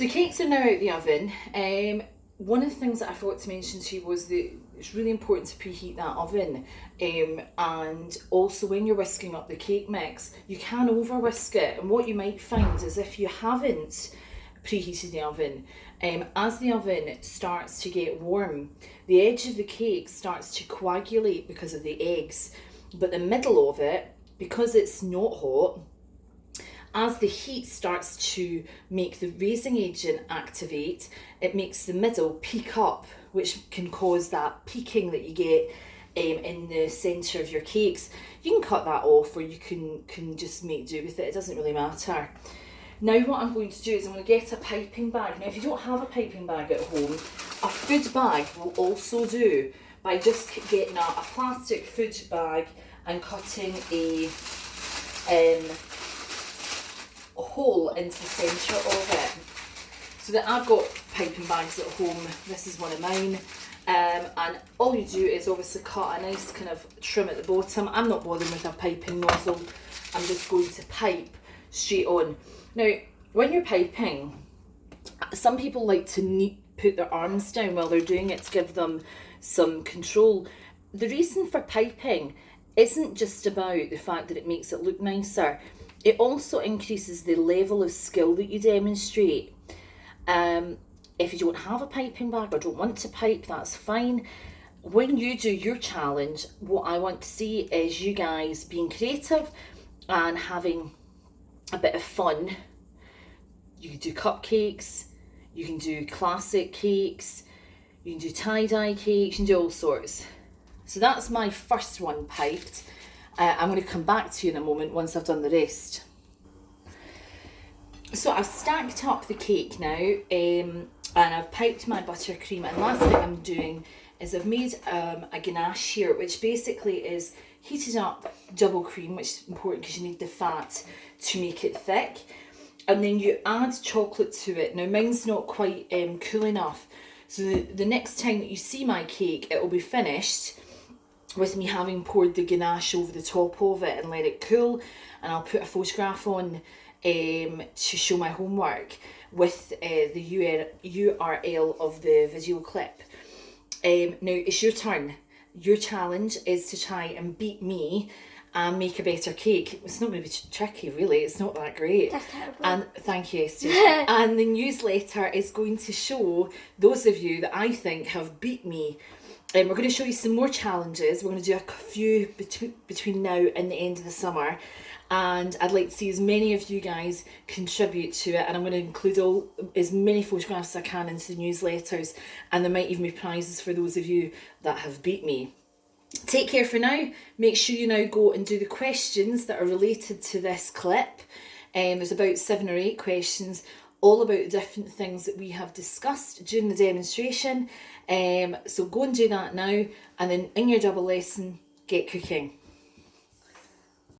So the cakes are now out the oven. One of the things that I forgot to mention to you was that it's really important to preheat that oven. And also when you're whisking up the cake mix, you can over whisk it. And what you might find is if you haven't preheated the oven, as the oven starts to get warm, the edge of the cake starts to coagulate because of the eggs. But the middle of it, because it's not hot, as the heat starts to make the raising agent activate, it makes the middle peak up, which can cause that peaking that you get in the centre of your cakes. You can cut that off, or you can just make do with it. It doesn't really matter. Now what I'm going to do is I'm going to get a piping bag. Now if you don't have a piping bag at home, a food bag will also do, by just getting a plastic food bag and cutting a hole into the centre of it. So that I've got piping bags at home. This is one of mine. And all you do is obviously cut a nice kind of trim at the bottom. I'm not bothering with a piping nozzle. I'm just going to pipe straight on. Now, when you're piping, some people like to put their arms down while they're doing it to give them some control. The reason for piping isn't just about the fact that it makes it look nicer. It also increases the level of skill that you demonstrate. If you don't have a piping bag or don't want to pipe, that's fine. When you do your challenge, what I want to see is you guys being creative and having a bit of fun. You can do cupcakes, you can do classic cakes, you can do tie-dye cakes, you can do all sorts. So that's my first one piped. I'm going to come back to you in a moment once I've done the rest. So I've stacked up the cake now, and I've piped my buttercream, and the last thing I'm doing is I've made a ganache here, which basically is heated up double cream, which is important because you need the fat to make it thick, and then you add chocolate to it. Now mine's not quite cool enough, so the next time that you see my cake, it will be finished with me having poured the ganache over the top of it and let it cool, and I'll put a photograph on to show my homework with the URL of the video clip. Now it's your turn. Your challenge is to try and beat me and make a better cake. It's not maybe tricky, really. It's not that great. That's terrible. And thank you, Esther. And the newsletter is going to show those of you that I think have beat me. We're going to show you some more challenges. We're going to do a few between now and the end of the summer. And I'd like to see as many of you guys contribute to it. And I'm going to include as many photographs as I can into the newsletters. And there might even be prizes for those of you that have beat me. Take care for now. Make sure you now go and do the questions that are related to this clip. There's about 7 or 8 questions, all about the different things that we have discussed during the demonstration. So go and do that now, and then in your double lesson, get cooking.